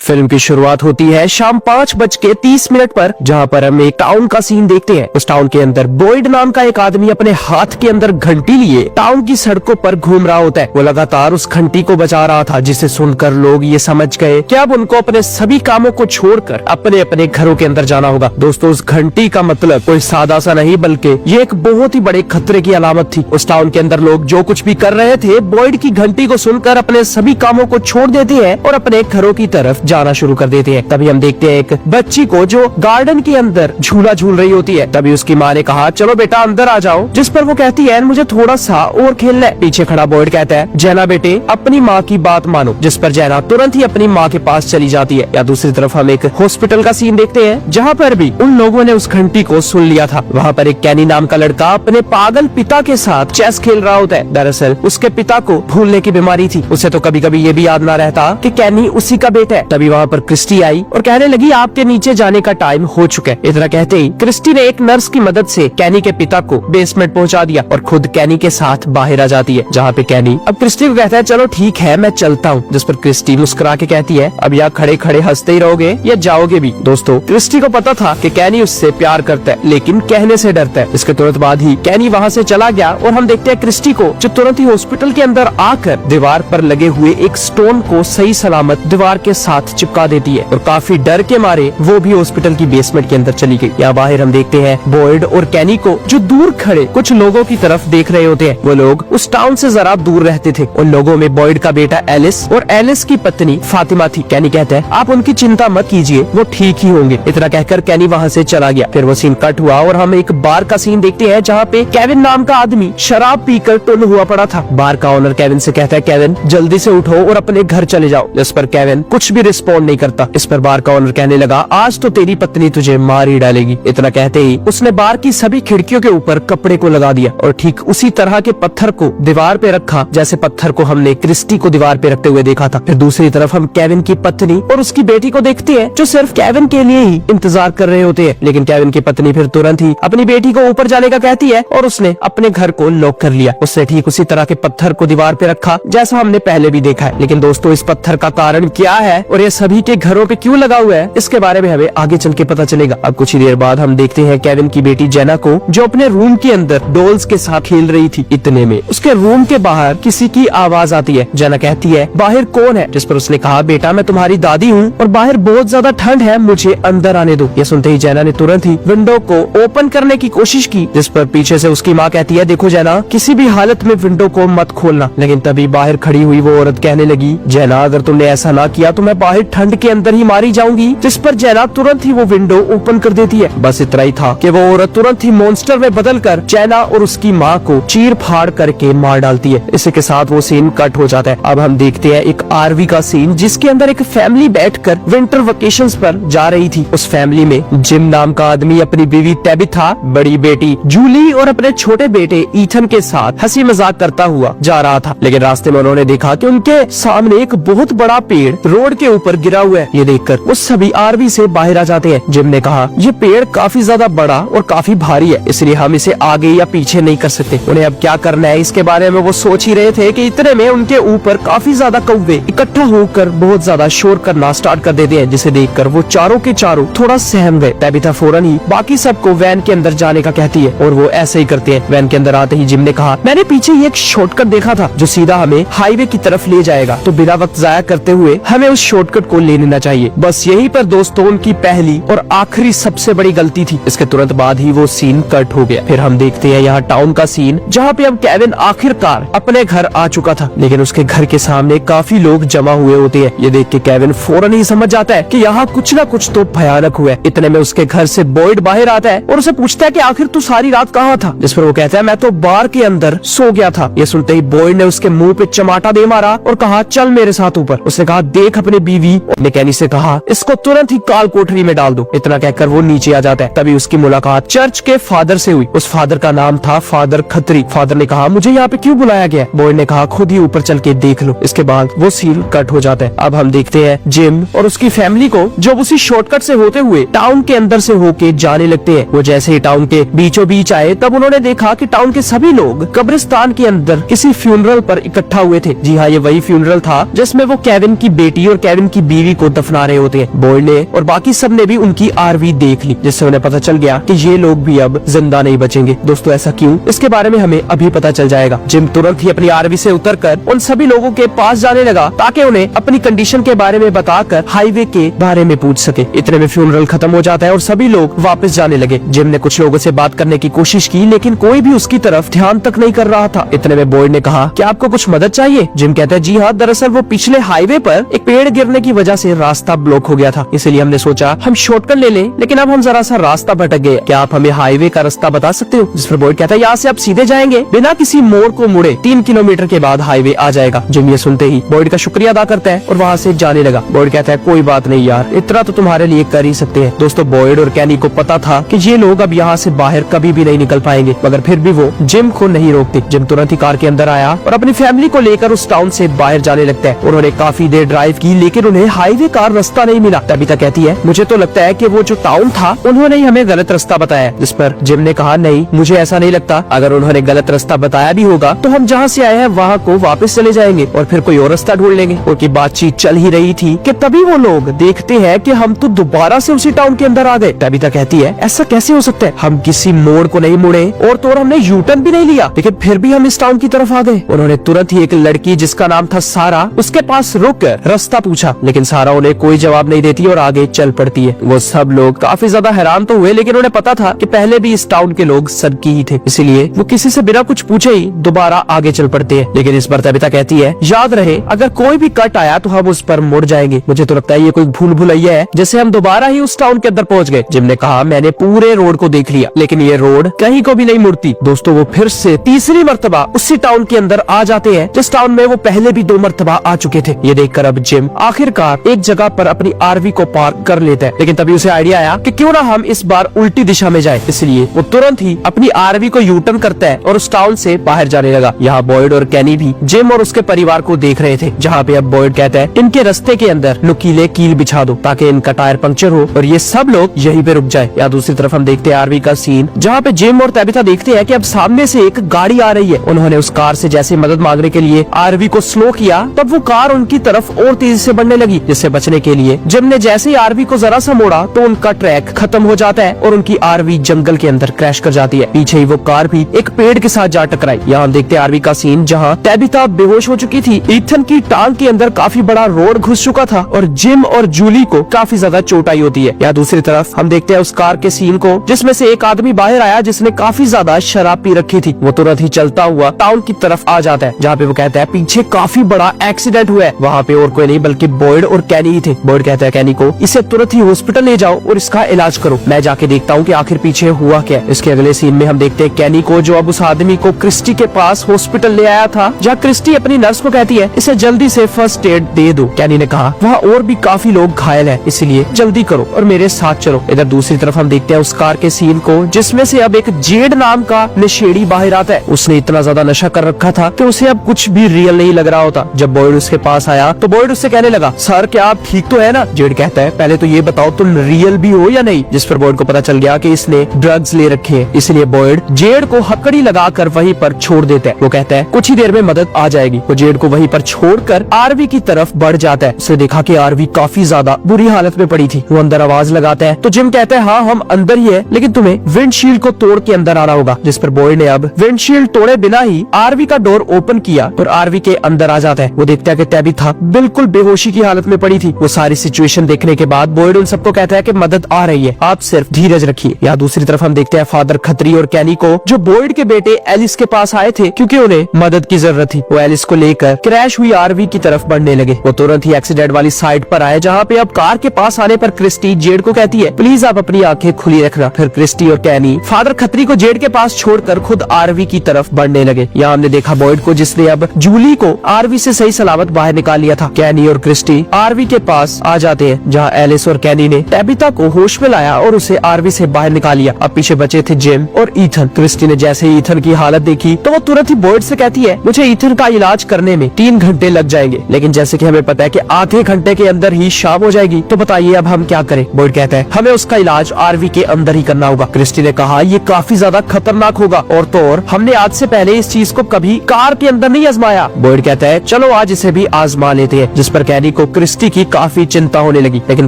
Film की शुरुआत होती है शाम 5:30 पर, जहाँ पर हम एक टाउन का सीन देखते हैं। उस टाउन के अंदर बॉयड नाम का एक आदमी अपने हाथ के अंदर घंटी लिए टाउन की सड़कों पर घूम रहा होता है। वो लगातार उस घंटी को बजा रहा था, जिसे सुनकर लोग ये समझ गए कि अब उनको अपने सभी कामों को छोड़कर अपने अपने घरों के अंदर जाना होगा। दोस्तों, उस घंटी का मतलब कोई सादा सा नहीं, बल्कि ये एक बहुत ही बड़े खतरे की अलामत थी। उस टाउन के अंदर लोग जो कुछ भी कर रहे थे, बॉयड की घंटी को सुनकर अपने सभी कामों को छोड़ देते हैं और अपने घरों की तरफ जाना शुरू कर देते हैं। तभी हम देखते हैं एक बच्ची को जो गार्डन के अंदर झूला झूल रही होती है। तभी उसकी माँ ने कहा, चलो बेटा अंदर आ जाओ, जिस पर वो कहती है, मुझे थोड़ा सा और खेलना है। पीछे खड़ा बॉयड कहता है, जैना बेटे अपनी माँ की बात मानो, जिस पर जैना तुरंत ही अपनी माँ के पास चली जाती है। या दूसरी तरफ हम एक हॉस्पिटल का सीन देखते हैं, जहाँ पर भी उन लोगों ने उस घंटी को सुन लिया था। वहाँ पर एक कैनी नाम का लड़का अपने पागल पिता के साथ चेस खेल रहा होता है। दरअसल उसके पिता को भूलने की बीमारी थी। उसे तो कभी कभी ये भी याद ना रहता कि कैनी उसी का बेटा है। तभी वहाँ पर क्रिस्टी आई और कहने लगी, आपके नीचे जाने का टाइम हो चुका है। इतना कहते ही क्रिस्टी ने एक नर्स की मदद से कैनी के पिता को बेसमेंट पहुँचा दिया और खुद कैनी के साथ बाहर आ जाती है, जहाँ पे कैनी अब क्रिस्टी को कहता है, चलो ठीक है मैं चलता हूँ। जिस पर क्रिस्टी मुस्कुरा के कहती है, अब यहाँ खड़े खड़े हंसते ही रहोगे या जाओगे भी। दोस्तों, क्रिस्टी को पता था कि कैनी उससे प्यार करता है, लेकिन कहने से डरता है। इसके तुरंत बाद ही कैनी वहाँ से चला गया और हम देखते हैं क्रिस्टी को, जो तुरंत ही हॉस्पिटल के अंदर आकर दीवार पर लगे हुए एक स्टोन को सही सलामत दीवार के साथ चिपका देती है और काफी डर के मारे वो भी हॉस्पिटल की बेसमेंट के अंदर चली गई। यहाँ बाहर हम देखते हैं बॉयड और कैनी को, जो दूर खड़े कुछ लोगों की तरफ देख रहे होते हैं। वो लोग उस टाउन से जरा दूर रहते थे। उन लोगों में बॉयड का बेटा एलिस और एलिस की पत्नी फातिमा थी। कैनी कहता है, आप उनकी चिंता मत कीजिए, वो ठीक ही होंगे। इतना कहकर कैनी वहाँ से चला गया। फिर वो सीन कट हुआ और हम एक बार का सीन देखते हैं, जहाँ पे केविन नाम का आदमी शराब पीकर टुन हुआ पड़ा था। बार का ओनर केविन से कहता है, केविन जल्दी से उठो और अपने घर चले जाओ। इस पर केविन कुछ भी रिस्पॉन्ड नहीं करता। इस पर बार का ओनर कहने लगा, आज तो तेरी पत्नी तुझे मार ही डालेगी। इतना कहते ही उसने बार की सभी खिड़कियों के ऊपर कपड़े को लगा दिया और ठीक उसी तरह के पत्थर को दीवार पे रखा, जैसे पत्थर को हमने क्रिस्टी को दीवार पे रखते हुए देखा था। फिर दूसरी तरफ हम केविन की पत्नी और उसकी बेटी को देखते हैं, जो सिर्फ केविन के लिए ही इंतजार कर रहे होते हैं। लेकिन केविन की पत्नी फिर तुरंत ही अपनी बेटी को ऊपर जाने का कहती है और उसने अपने घर को लॉक कर लिया। उसने ठीक उसी तरह के पत्थर को दीवार पे रखा, जैसा हमने पहले भी देखा है। लेकिन दोस्तों, इस पत्थर का कारण क्या है और ये सभी के घरों पे क्यों लगा हुआ है, इसके बारे में हमें आगे चल के पता चलेगा। अब कुछ ही देर बाद हम देखते हैं केविन की बेटी जेना को, जो अपने रूम के अंदर डॉल्स के साथ खेल रही थी। इतने में उसके रूम के बाहर किसी की आवाज आती है। जेना कहती है, बाहर कौन है? जिस पर उसने कहा, बेटा मैं तुम्हारी दादी हूँ और बाहर बहुत ज्यादा ठंड है, मुझे अंदर आने दो। ये सुनते ही जेना ने तुरंत ही विंडो को ओपन करने की कोशिश की, जिस पर पीछे से उसकी माँ कहती है, देखो जेना किसी भी हालत में विंडो को मत खोलना। लेकिन तभी बाहर खड़ी हुई वो औरत कहने लगी, जेना अगर तुमने ऐसा ना किया तो मैं बाहर ठंड के अंदर ही मारी जाऊंगी। जिस पर जेना तुरंत ही वो विंडो ओपन कर देती है। बस इतना ही था कि वो औरत तुरंत ही मॉन्स्टर में बदलकर जेना और उसकी माँ को चीर फाड़ करके मार डालती है। इसी के साथ वो सीन कट हो जाता है। अब हम देखते हैं एक आरवी का सीन, जिसके अंदर एक फैमिली बैठकर विंटर वेकेशंस पर जा रही थी। उस फैमिली में जिम नाम का आदमी अपनी बीवी टेबिथा, बड़ी बेटी जूली और अपने छोटे बेटे ईथन के साथ हंसी मजाक करता हुआ जा रहा था। लेकिन रास्ते में उन्होंने देखा कि उनके सामने एक बहुत बड़ा पेड़ रोड के ऊपर गिरा हुआ है। ये देखकर वो सभी आरवी से बाहर आ जाते हैं। जिम ने कहा, ये पेड़ काफी ज्यादा बड़ा और काफी भारी है, इसलिए हम इसे आगे या पीछे नहीं कर सकते। उन्हें अब क्या करना है, इसके बारे में वो सोच ही रहे थे कि इतने में उनके ऊपर काफी ज्यादा कौवे इकट्ठा होकर बहुत ज्यादा शोर करना स्टार्ट कर देते हैं, जिसे देखकर वो चारों के चारों थोड़ा सहम गए। टेबिथा फौरन ही बाकी सबको वैन के अंदर जाने का कहती है और वो ऐसे ही करते हैं। वैन के अंदर आते ही जिम ने कहा, मैंने पीछे ही एक शॉर्टकट देखा था जो सीधा हमें हाईवे की तरफ ले जाएगा, तो बिना वक्त जाया करते हुए हमें उस शॉर्टकट को ले लेना चाहिए। बस यहीं पर दोस्तों उनकी पहली और आखिरी सबसे बड़ी गलती थी। इसके तुरंत बाद ही वो सीन कट हो गया। फिर हम देखते हैं यहाँ टाउन का सीन, जहाँ पे अब केविन आखिरकार अपने घर आ चुका था। लेकिन उसके घर के सामने काफी लोग जमा हुए होते हैं। ये देख के केविन फौरन ही समझ जाता है कि यहाँ कुछ ना कुछ तो भयानक हुआ है। इतने में उसके घर से बॉयड बाहर आता है और उसे पूछता है कि आखिर तू सारी रात कहाँ था? जिस पर वो कहता है, मैं तो बार के अंदर सो गया था। ये सुनते ही बॉयड ने उसके मुंह पे चमाटा दे मारा और कहा, चल मेरे साथ ऊपर। उसने कहा, देख अपनी बीवी। ने कैनी से कहा, इसको तुरंत ही काल कोठरी में डाल दो। इतना कहकर वो नीचे आ जाता है। तभी उसकी मुलाकात चर्च के फादर से हुई। उस फादर का नाम था फादर खत्री। फादर ने कहा, मुझे यहाँ पे क्यों बुलाया गया? बॉयड ने कहा, खुद ही ऊपर चल के देख लो। इसके बाद वो सीन कट हो जाता है। अब हम देखते हैं जिम और उसकी फैमिली को, जो उसी शॉर्टकट से होते हुए टाउन के अंदर से होके जाने लगते हैं। वो जैसे ही टाउन के बीचों बीच आए, तब उन्होंने देखा कि टाउन के सभी लोग कब्रिस्तान के अंदर किसी फ्यूनरल पर इकट्ठा हुए थे। जी हाँ, ये वही फ्यूनरल था जिसमें वो केविन की बेटी और केविन की बीवी को दफना रहे होते हैं। बॉयड ने और बाकी सब ने भी उनकी आरवी देख ली, जिससे उन्हें पता चल गया कि ये लोग भी अब जिंदा नहीं बचेंगे। दोस्तों ऐसा क्यों, इसके बारे में हमें अभी पता चल जाएगा। जिम तुरंत ही अपनी आरवी से उतरकर उन सभी लोगों के पास जाने लगा ताकि उन्हें अपनी कंडीशन के बारे में बताकर हाईवे के बारे में पूछ सके। इतने में फ्यूनरल खत्म हो जाता है और सभी लोग वापस जाने लगे। जिम ने कुछ लोगों से बात करने की कोशिश की, लेकिन कोई भी उसकी तरफ ध्यान तक नहीं कर रहा था। इतने में बॉयड ने कहा, क्या आपको कुछ मदद चाहिए? जिम कहता है, जी हाँ, दरअसल वो पिछले हाईवे पर एक पेड़ गिरने की वजह से रास्ता ब्लॉक हो गया था, इसलिए हमने सोचा हम शॉर्टकट ले लें, लेकिन अब हम जरा सा रास्ता भटक गए। क्या आप हमें हाईवे का रास्ता बता सकते हो? जिस पर बॉयड कहता है, यहाँ से आप सीधे जाएंगे, बिना किसी मोड़ को मुड़े 3 किलोमीटर के बाद हाईवे आ जाएगा। जिम ये सुनते ही बॉयड का शुक्रिया अदा करता है और वहाँ से जाने लगा। बॉयड कहता है, कोई बात नहीं यार, इतना तो तुम्हारे लिए कर ही सकते हैं। दोस्तों बॉयड और कैनी को पता था कि ये लोग अब यहाँ से बाहर कभी भी नहीं निकल पाएंगे, मगर फिर भी वो जिम को नहीं रोकते। जिम तुरंत ही कार के अंदर आया और अपनी फैमिली को लेकर उस टाउन से बाहर जाने लगता है। उन्होंने काफी देर ड्राइव की, लेकिन उन्हें हाईवे का रास्ता नहीं मिला। तबीता कहती है, मुझे तो लगता है कि वो जो टाउन था उन्होंने ही हमें गलत रास्ता बताया। जिस पर जिम ने कहा, नहीं, मुझे ऐसा नहीं लगता। अगर उन्होंने गलत रास्ता बताया भी होगा तो हम जहाँ से आए हैं वहाँ को वापस चले जाएंगे और फिर कोई और रास्ता ढूंढ लेंगे। उनकी बातचीत चल ही रही थी कि तभी वो लोग देखते हैं कि हम तो दोबारा से उसी टाउन के अंदर आ गए। तबीता कहती है, ऐसा कैसे हो सकता है? हम किसी मोड़ को नहीं मुड़े और तो और हमने यू टर्न भी नहीं लिया, लेकिन फिर भी हम इस टाउन की तरफ आ गए। उन्होंने तुरंत ही एक लड़की जिसका नाम था सारा, उसके पास रुककर रास्ता पूछा, लेकिन सारा उन्हें कोई जवाब नहीं देती और आगे चल पड़ती है। वो सब लोग काफी ज्यादा हैरान तो हुए, लेकिन उन्हें पता था कि पहले भी इस टाउन के लोग सदकी ही थे, इसलिए वो किसी से बिना कुछ पूछे ही दोबारा आगे चल पड़ते हैं। लेकिन इस बार तबीता कहती है, याद रहे अगर कोई भी कट आया तो हम उस पर मुड़ जाएंगे। मुझे तो लगता है ये कोई भूल भुलैया है, जैसे हम दोबारा ही उस टाउन के अंदर पहुंच गए। जिम ने कहा, मैंने पूरे रोड को देख लिया, लेकिन ये रोड कहीं को भी नहीं मुड़ती। दोस्तों वो फिर से तीसरी मर्तबा उसी टाउन के अंदर आ जाते हैं जिस टाउन में वो पहले भी 2 मर्तबा आ चुके थे। ये देखकर अब जिम आखिरकार एक जगह पर अपनी आरवी को पार्क कर लेता है, लेकिन तभी उसे आइडिया आया कि क्यों ना हम इस बार उल्टी दिशा में जाए। इसलिए वो तुरंत ही अपनी आरवी को यू टर्न करता है और उस टाउन से बाहर जाने लगा। यहाँ बॉयड और कैनी भी जिम और उसके परिवार को देख रहे थे, जहाँ पे अब बॉयड कहता है, इनके रास्ते के अंदर नुकीले कील बिछा दो ताकि इनका टायर पंक्चर हो और ये सब लोग यहीं पे रुक जाए। या दूसरी तरफ हम देखते हैं आरवी का सीन, जहाँ पे जिम और तबीता देखते हैं कि अब सामने से एक गाड़ी आ रही है। उन्होंने उस कार से जैसे मदद मांगने के लिए आरवी को स्लो किया, तब वो कार उनकी तरफ और तेजी से बढ़ने लगी, जिससे बचने के लिए जिम ने जैसे ही आरवी को जरा सा मोड़ा तो उनका ट्रैक खत्म हो जाता है और उनकी आरवी जंगल के अंदर क्रैश कर जाती है। पीछे ही वो कार भी एक पेड़ के साथ जा टकराई। यहाँ हम देखते हैं आरवी का सीन, जहाँ तबीता बेहोश हो चुकी थी। ईथन की टांग के अंदर काफी बड़ा रोड घुस चुका था और जिम और जूली को काफी ज्यादा चोट आई होती है। या दूसरी तरफ हम देखते हैं उस कार के सीन को, जिसमें से एक आदमी बाहर आया जिसने काफी ज्यादा शराब पी रखी थी। वो तुरंत ही चलता हुआ टाउन की तरफ आ जाता है, जहाँ पे वो कहता है, पीछे काफी बड़ा एक्सीडेंट हुआ है। वहाँ पे और कोई नहीं बल्कि बॉयड और कैनी ही थे। बॉयड कहता है कैनी को, इसे तुरंत ही हॉस्पिटल ले जाओ और इसका इलाज करो, मैं जाके देखता हूँ कि आखिर पीछे हुआ क्या। इसके अगले सीन में हम देखते हैं कैनी को, जो अब उस आदमी को क्रिस्टी के पास हॉस्पिटल ले आया था, जहाँ क्रिस्टी अपनी नर्स को कहती है, इसे जल्दी से फर्स्ट एड दे दो। कैनी ने कहा, वहाँ और भी काफी लोग घायल हैं, इसलिए जल्दी करो और मेरे साथ चलो। इधर दूसरी तरफ हम देखते हैं उस कार के सीन को, जिसमें से अब एक जेड नाम का नशेड़ी बाहर आता है। उसने इतना ज्यादा नशा कर रखा था कि उसे अब कुछ भी रियल नहीं लग रहा होता। जब बॉयड उसके पास आया तो बॉयड उससे कहने लगा, सर क्या आप ठीक तो है ना? जेड कहता है, पहले तो ये बताओ तुम रियल भी हो या नहीं? जिस पर बॉयड को पता चल गया कि इसने ड्रग्स ले रखे हैं, इसलिए बॉयड जेड को हथकड़ी लगाकर वहीं पर छोड़ देता है। वो कहता है कुछ ही देर में मदद आ जाएगी। वो जेड को वहीं पर छोड़कर आरवी की तरफ बढ़ जाता है। उसने देखा कि आरवी काफी ज्यादा बुरी हालत में पड़ी थी। वो अंदर आवाज लगाता है तो जिम कहता है, हाँ हम अंदर ही है, लेकिन तुम्हें विंडशील्ड को तोड़ के अंदर आना होगा। जिस पर बॉयड ने अब विंडशील्ड तोड़े बिना ही आरवी का डोर ओपन किया और आरवी के अंदर आ जाता है। वो देखता है कि तबीता बिल्कुल बेहोशी की हालत में पड़ी थी। वो सारी सिचुएशन देखने के बाद बॉयड उन सबको कहता है कि मदद आ रही है, आप सिर्फ धीरज रखिए। यहाँ दूसरी तरफ हम देखते हैं फादर खत्री और कैनी को, जो बॉयड के बेटे एलिस के पास आए थे क्योंकि उन्हें मदद की जरूरत थी। वो एलिस को लेकर क्रैश हुई आरवी की तरफ बढ़ने लगे। वो तुरंत ही एक्सीडेंट वाली साइड पर आए, जहाँ पे अब कार के पास आने पर क्रिस्टी जेड को कहती है, प्लीज आप अपनी आंखें खुली रखना। फिर क्रिस्टी और कैनी फादर खत्री को जेड के पास छोड़कर खुद आरवी की तरफ बढ़ने लगे। यहाँ हमने देखा बॉयड को, जिसने अब जूली को आरवी से सही सलामत बाहर निकाल लिया था। कैनी और क्रिस्टी आरवी के पास आ जाते हैं, जहाँ एलिस और कैनी ने तबीता को होश में लाया और उसे आरवी से बाहर निकाल लिया। अब पीछे बचे थे जिम और ईथन। क्रिस्टी ने जैसे ही ईथन की हालत देखी तो वो तुरंत ही बॉयड से कहती है, मुझे ईथन का इलाज करने में 3 घंटे लग जाएंगे, लेकिन जैसे कि हमें पता है कि आधे घंटे के अंदर ही शाम हो जाएगी, तो बताइए अब हम क्या करें? बॉयड कहता है, हमें उसका इलाज आरवी के अंदर ही करना होगा। क्रिस्टी ने कहा, ये काफी ज्यादा खतरनाक होगा और तो और हमने आज से पहले इस चीज को कभी कार के अंदर नहीं आजमाया। बॉयड कहता है, चलो आज इसे भी आजमा लेते हैं। जिस पर कैनी को तो क्रिस्टी की काफी चिंता होने लगी। लेकिन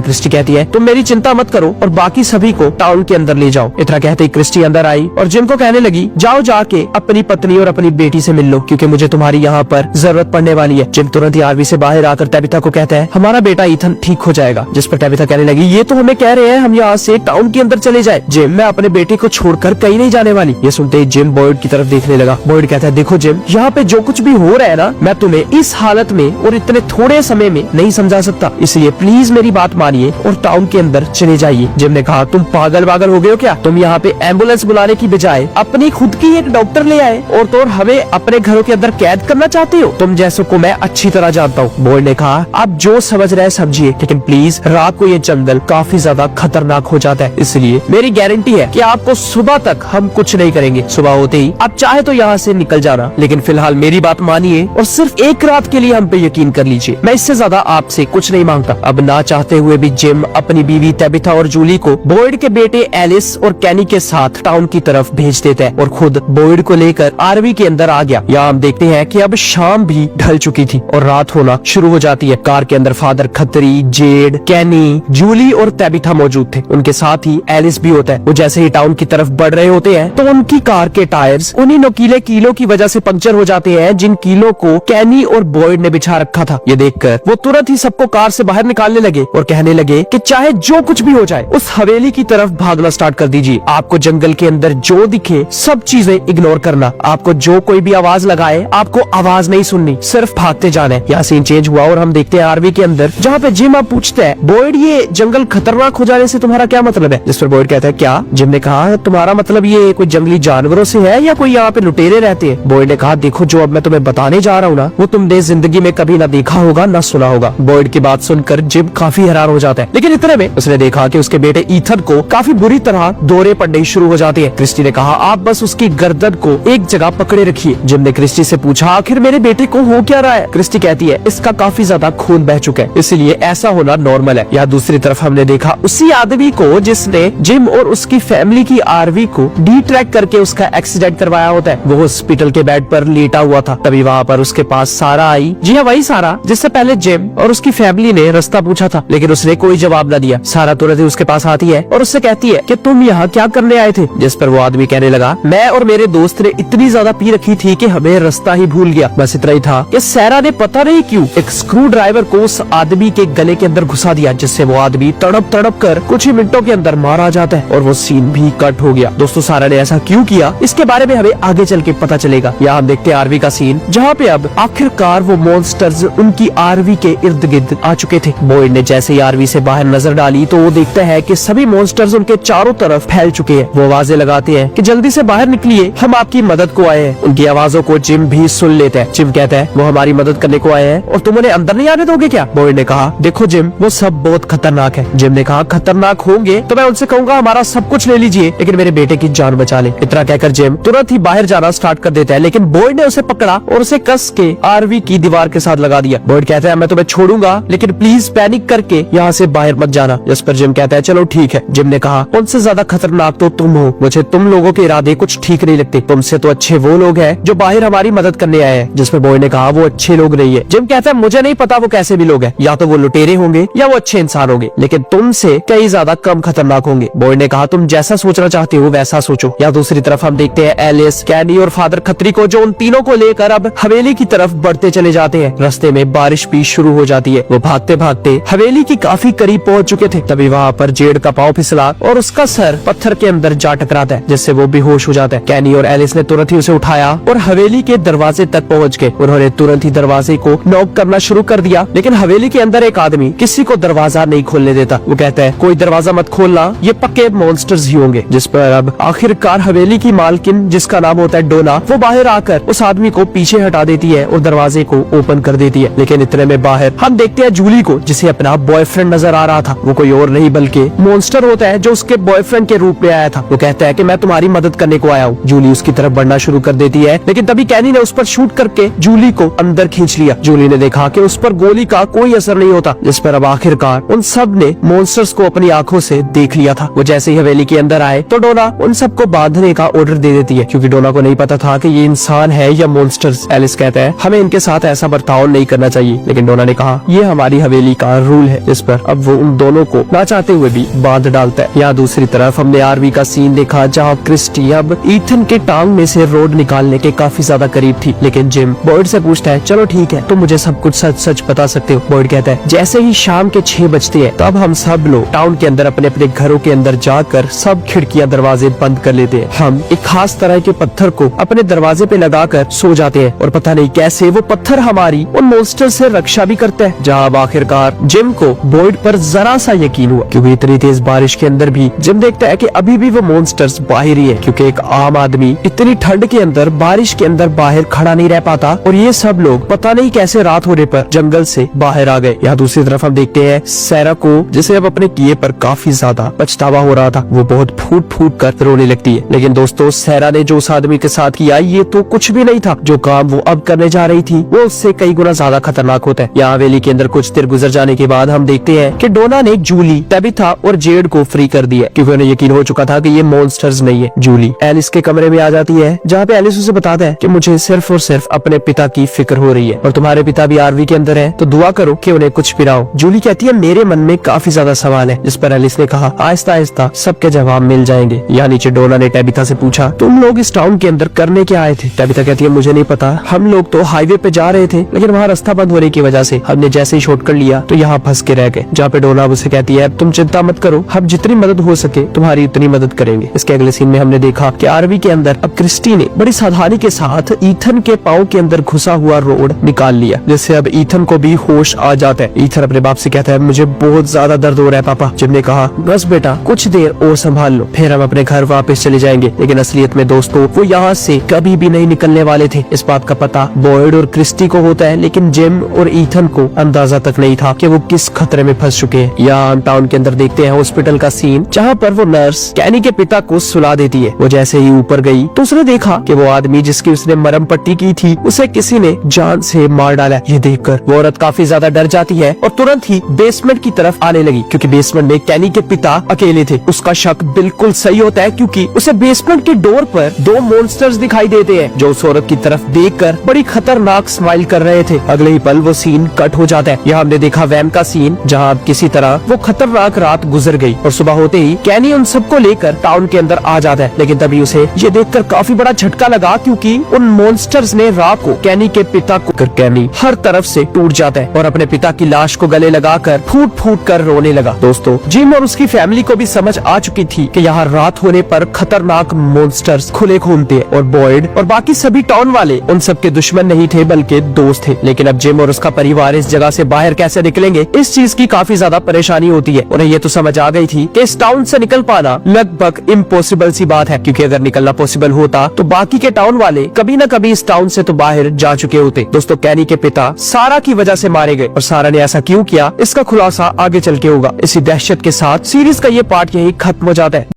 क्रिस्टी कहती है तुम मेरी चिंता मत करो और बाकी सभी को टाउन के अंदर ले जाओ। इतना कहते ही क्रिस्टी अंदर आई और जिम को कहने लगी जाओ जाके अपनी पत्नी और अपनी बेटी से मिल लो, क्योंकि मुझे तुम्हारी यहाँ पर जरूरत पड़ने वाली है। जिम तुरंत ही आरवी से बाहर आकर टैबिथा को कहता है हमारा बेटा ईथन ठीक हो जाएगा। जिस पर टैबिथा कहने लगी ये तो हमें कह रहे हैं हम यहाँ से टाउन के अंदर चले जाए। जिम मैं अपने बेटे को छोड़कर कहीं नहीं जाने वाली। ये सुनते ही जिम बॉयड की तरफ देखने लगा। बॉयड कहता है देखो जिम, यहाँ पे जो कुछ भी हो रहा है ना, मैं तुम्हें इस हालत में और इतने थोड़े समय में नहीं समझा सकता, इसलिए प्लीज मेरी बात मानिए और टाउन के अंदर चले जाइए। जिम ने कहा तुम पागल वागल हो गए हो क्या? तुम यहाँ पे एम्बुलेंस बुलाने की बजाय अपनी खुद की एक डॉक्टर ले आए और तो हमें अपने घरों के अंदर कैद करना चाहते हो? तुम जैसों को मैं अच्छी तरह जानता हूँ। बॉयड ने कहा आप जो समझ रहे समझिए, लेकिन प्लीज रात को ये जंगल काफी ज्यादा खतरनाक हो जाता है, इसलिए मेरी गारंटी है कि आपको सुबह तक हम कुछ नहीं करेंगे। सुबह होते ही आप चाहे तो यहाँ से निकल जाना, लेकिन फिलहाल मेरी बात मानिए और सिर्फ एक रात के लिए हम पे यकीन कर लीजिए। मैं इससे ज्यादा आपसे कुछ नहीं मांगता। अब ना चाहते हुए भी जिम अपनी बीवी टैबिथा और जूली को बॉयड के बेटे एलिस और कैनी के साथ टाउन की तरफ भेज देता है और खुद बॉयड को लेकर आरवी के अंदर आ गया। यहाँ हम देखते हैं कि अब शाम भी ढल चुकी थी और रात होना शुरू हो जाती है। कार के अंदर फादर खत्री, जेड, कैनी, जूली और टैबिथा मौजूद थे। उनके साथ ही एलिस भी होता है। वो जैसे ही टाउन की तरफ बढ़ रहे होते हैं तो उनकी कार के टायर्स उन्हीं नुकीले कीलों की वजह से पंक्चर हो जाते हैं जिन कीलों को कैनी और बॉयड ने बिछा रखा था। ये देखकर वो तुरंत ही सबको कार से बाहर निकालने लगे और कहने लगे कि चाहे जो कुछ भी हो जाए उस हवेली की तरफ भागना स्टार्ट कर दीजिए। आपको जंगल के अंदर जो दिखे सब चीजें इग्नोर करना। आपको जो कोई भी आवाज लगाए आपको आवाज नहीं सुननी, सिर्फ भागते जाना है। यहाँ सीन चेंज हुआ और हम देखते हैं आरवी के अंदर, जहाँ पे जिम आप पूछते हैं बॉयड ये जंगल खतरनाक हो जाने से तुम्हारा क्या मतलब है? जिस पर बॉयड कहता है क्या? जिम ने कहा तुम्हारा मतलब ये कोई जंगली जानवरों से है या कोई यहाँ पे लुटेरे रहते हैं? बॉयड ने कहा देखो जो अब मैं तुम्हें बताने जा रहा हूँ ना, वो तुमने जिंदगी में कभी ना देखा होगा ना सुना होगा। बॉयड की बात सुनकर जिम काफी हैरान हो जाता है, लेकिन इतने में उसने देखा कि उसके बेटे ईथन को काफी बुरी तरह दौरे पड़ने शुरू हो जाते हैं। क्रिस्टी ने कहा आप बस उसकी गर्दन को एक जगह पकड़े रखिए। जिम ने क्रिस्टी से पूछा आखिर मेरे बेटे को हो क्या रहा है? क्रिस्टी कहती है इसका काफी ज्यादा खून बह चुका है, इसलिए ऐसा होना नॉर्मल है। यहाँ दूसरी तरफ हमने देखा उसी आदमी को जिसने जिम और उसकी फैमिली की आरवी को डी ट्रैक करके उसका एक्सीडेंट करवाया होता है, वो हॉस्पिटल के बेड पर लेटा हुआ था। तभी वहाँ पर उसके पास सारा आई। जी हाँ, वही सारा जिससे पहले जिम और उसकी फैमिली ने रास्ता पूछा था, लेकिन उसने कोई जवाब न दिया। सारा तुरंत ही उसके पास आती है और उससे कहती है कि तुम यहाँ क्या करने आए थे? जिस पर वो आदमी कहने लगा मैं और मेरे दोस्त ने इतनी ज्यादा पी रखी थी कि हमें रास्ता ही भूल गया। बस इतना ही था कि सैरा ने पता नहीं क्यों एक स्क्रू ड्राइवर को उस आदमी के गले के अंदर घुसा दिया, जिससे वो आदमी तड़प तड़प कर कुछ ही मिनटों के अंदर मारा जाता है और वो सीन भी कट हो गया। दोस्तों सारा ने ऐसा क्यों किया इसके बारे में हमें आगे चल के पता चलेगा। यहाँ हम देखते हैं आरवी का सीन, जहाँ पे अब आखिरकार वो मॉन्स्टर्स उनकी आरवी के इर्द गिर्द आ चुके थे। बॉयड ने जैसे ही आरवी से बाहर नजर डाली तो वो देखता है कि सभी मॉन्स्टर्स उनके चारों तरफ फैल चुके हैं। वो आवाजें लगाते हैं कि जल्दी से बाहर निकलिए, हम आपकी मदद को आए हैं। उनकी आवाजों को जिम भी सुन लेता है। जिम कहता है वो हमारी मदद करने को आए हैं और तुम उन्हें अंदर नहीं आने दोगे क्या? बॉयड ने कहा देखो जिम वो सब बहुत खतरनाक है। जिम ने कहा खतरनाक होंगे तो मैं उनसे कहूंगा हमारा सब कुछ ले लीजिए, लेकिन मेरे बेटे की जान बचा ले। इतना कहकर जिम तुरंत ही बाहर जाना स्टार्ट कर देता है, लेकिन बॉयड ने उसे पकड़ा और उसे कस के आरवी की दीवार के साथ लगा दिया। बॉयड कहता है मैं तुम्हें छोड़ूंगा, लेकिन प्लीज पैनिक करके यहाँ से बाहर मत जाना। जिस पर जिम कहता है चलो ठीक है। जिम ने कहा उनसे ज्यादा खतरनाक तो तुम हो, मुझे तुम लोगों के इरादे कुछ ठीक नहीं लगते। तुमसे तो अच्छे वो लोग हैं जो बाहर हमारी मदद करने आए हैं। जिस पर बॉयड ने कहा वो अच्छे लोग नहीं है। जिम कहता है मुझे नहीं पता वो कैसे भी लोग हैं, या तो वो लुटेरे होंगे या वो अच्छे इंसान होंगे, लेकिन तुमसे कई ज्यादा कम खतरनाक होंगे। बॉयड ने कहा तुम जैसा सोचना चाहते हो वैसा सोचो। या दूसरी तरफ हम देखते हैं एलिस, कैनी और फादर खत्री को, जो उन तीनों को लेकर अब हवेली की तरफ बढ़ते चले जाते हैं। रास्ते में बारिश भी शुरू हो जाती है। वो भागते भागते हवेली की काफी करीब पहुंच चुके थे। तभी वहाँ पर जेड का पाँव फिसला और उसका सर पत्थर के अंदर जा टकराता है, जिससे वो बेहोश हो जाता है। कैनी और एलिस ने तुरंत ही उसे उठाया और हवेली के दरवाजे तक पहुँच गए। उन्होंने तुरंत ही दरवाजे को नॉक करना शुरू कर दिया, लेकिन हवेली के अंदर एक आदमी किसी को दरवाजा नहीं खोलने देता। वो कहता है कोई दरवाजा मत खोलना, ये पक्के मॉन्स्टर्स ही होंगे। जिस पर अब आखिरकार हवेली की मालकिन, जिसका नाम होता है डोना, वो बाहर आकर उस आदमी को पीछे हटा देती है और दरवाजे को ओपन कर देती है। लेकिन इतने में बाहर हम देखते हैं जूली को, जिसे अपना बॉयफ्रेंड नजर आ रहा था। वो कोई और नहीं बल्कि मॉन्स्टर होता है जो उसके बॉयफ्रेंड के रूप में आया था। वो कहता है कि मैं तुम्हारी मदद करने को आया हूँ। जूली उसकी तरफ बढ़ना शुरू कर देती है, लेकिन तभी कैनी ने उस पर शूट करके जूली को अंदर खींच लिया। जूली ने देखा कि उस पर गोली का कोई असर नहीं होता, जिस पर अब आखिरकार उन सब ने मॉन्स्टर्स को अपनी आंखों से देख लिया था। वो जैसे ही हवेली के अंदर आए तो डोना उन सबको बांधने का ऑर्डर दे देती है, क्योंकि डोना को नहीं पता था कि ये इंसान है या मॉन्स्टर्स। एलिस कहता है हमें इनके साथ ऐसा बर्ताव नहीं करना चाहिए, लेकिन डोना ने कहा कहा ये हमारी हवेली का रूल है। इस पर अब वो उन दोनों को ना चाहते हुए भी बांध डालता है। यहाँ दूसरी तरफ हमने आरवी का सीन देखा जहाँ क्रिस्टी अब ईथन के टांग में से रोड निकालने के काफी ज्यादा करीब थी, लेकिन जिम बॉयड से पूछता है चलो ठीक है तुम मुझे सब कुछ सच सच बता सकते हो। बॉयड कहता है जैसे ही शाम के 6 बजते हैं तब हम सब लोग टाउन के अंदर अपने अपने घरों के अंदर जाकर सब खिड़कियां दरवाजे बंद कर लेते हैं। हम एक खास तरह के पत्थर को अपने दरवाजे पे लगाकर सो जाते हैं और पता नहीं कैसे वो पत्थर हमारी उन मॉन्स्टर से रक्षा भी करता है। जहाँ अब आखिरकार जिम को बॉयड पर जरा सा यकीन हुआ, क्योंकि इतनी तेज बारिश के अंदर भी जिम देखता है कि अभी भी वो मॉन्स्टर्स बाहर ही है, क्योंकि एक आम आदमी इतनी ठंड के अंदर बारिश के अंदर बाहर खड़ा नहीं रह पाता और ये सब लोग पता नहीं कैसे रात होने पर जंगल से बाहर आ गए। यहाँ दूसरी तरफ हम देखते हैं सैरा को, जिसे अब अपने किए पर काफी ज्यादा पछतावा हो रहा था। वो बहुत फूट फूट कर रोने लगती है। लेकिन दोस्तों सैरा ने जो उस आदमी के साथ किया ये तो कुछ भी नहीं था। जो काम वो अब करने जा रही थी वो उससे कई गुना ज्यादा खतरनाक होता है। यहाँ हवेली के अंदर कुछ देर गुजर जाने के बाद हम देखते हैं कि डोना ने जूली, टेबिथा और जेड को फ्री कर दिया, क्योंकि उन्हें यकीन हो चुका था कि ये मॉन्स्टर्स नहीं है। जूली एलिस के कमरे में आ जाती है, जहाँ पे एलिस उसे बताता है कि मुझे सिर्फ और सिर्फ अपने पिता की फिक्र हो रही है और तुम्हारे पिता भी आरवी के अंदर है, तो दुआ करो कि उन्हें कुछ पिलाओ। जूली कहती है मेरे मन में काफी ज्यादा सवाल है, जिस पर एलिस ने कहा आहिस्ता आहिस्ता सबके जवाब मिल जाएंगे। यहाँ नीचे डोना ने टेबिथा से पूछा तुम लोग इस टाउन के अंदर करने क्या आए थे? टेबिथा कहती है मुझे नहीं पता, हम लोग तो हाईवे पे जा रहे थे लेकिन वहाँ रास्ता बंद होने की वजह से हमने जैसे ही शॉर्टकट लिया तो यहाँ फंस के रह गए। जहाँ पे डोना उसे कहती है तुम चिंता मत करो, हम जितनी मदद हो सके तुम्हारी उतनी मदद करेंगे। इसके अगले सीन में हमने देखा कि आरवी के अंदर अब क्रिस्टी ने बड़ी सावधानी के साथ ईथन के पाँव के अंदर घुसा हुआ रोड निकाल लिया, जिससे अब ईथन को भी होश आ जाता है। ईथन अपने बाप से कहता है मुझे बहुत ज्यादा दर्द हो रहा है पापा। जिम ने कहा बस बेटा कुछ देर और संभाल लो, फिर हम अपने घर वापस चले जाएंगे। लेकिन असलियत में दोस्तों वो यहाँ से कभी भी नहीं निकलने वाले थे। इस बात का पता बॉयड और क्रिस्टी को होता है, लेकिन जिम और ईथन को अंदाजा तक नहीं था कि वो किस खतरे में फंस चुके हैं। यहाँ टाउन के अंदर देखते हैं हॉस्पिटल का सीन, जहाँ पर वो नर्स कैनी के पिता को सुला देती है। वो जैसे ही ऊपर गई तो उसने देखा कि वो आदमी जिसकी उसने मरहम पट्टी की थी उसे किसी ने जान से मार डाला। ये देखकर वो औरत काफी ज्यादा डर जाती है और तुरंत ही बेसमेंट की तरफ आने लगी, क्योंकि बेसमेंट में कैनी के पिता अकेले थे। उसका शक बिल्कुल सही होता है, क्योंकि उसे बेसमेंट के डोर पर 2 मॉन्स्टर्स दिखाई देते हैं जो उस औरत की तरफ देखकर बड़ी खतरनाक स्माइल कर रहे थे। अगले ही पल वो सीन कट हो जाता है। यहाँ हमने देखा वैन का सीन, जहाँ किसी तरह वो खतरनाक रात गुजर गई और सुबह होते ही कैनी उन सबको लेकर टाउन के अंदर आ जाता है। लेकिन तभी उसे ये देखकर काफी बड़ा झटका लगा, क्योंकि उन मॉन्स्टर्स ने रात को कैनी के पिता को कैनी हर तरफ से टूट जाता है और अपने पिता की लाश को गले लगाकर फूट फूट कर रोने लगा। दोस्तों जिम और उसकी फैमिली को भी समझ आ चुकी थी कि यहाँ रात होने पर खतरनाक मॉन्स्टर्स खुले खून थे और बॉयड और बाकी सभी टाउन वाले उन सब के दुश्मन नहीं थे बल्कि दोस्त थे। लेकिन अब जिम और उसका परिवार इस जगह से बाहर कैसे निकलेंगे, इस चीज की काफी ज्यादा परेशानी होती है। उन्हें ये तो समझ आ गई थी कि इस टाउन से निकल पाना लगभग इम्पॉसिबल सी बात है, क्योंकि अगर निकलना पॉसिबल होता तो बाकी के टाउन वाले कभी न कभी इस टाउन से तो बाहर जा चुके होते। दोस्तों कैनी के पिता सारा की वजह से मारे गए और सारा ने ऐसा क्यों किया इसका खुलासा आगे चल के होगा। इसी दहशत के साथ सीरीज का ये पार्ट यही खत्म हो जाता है।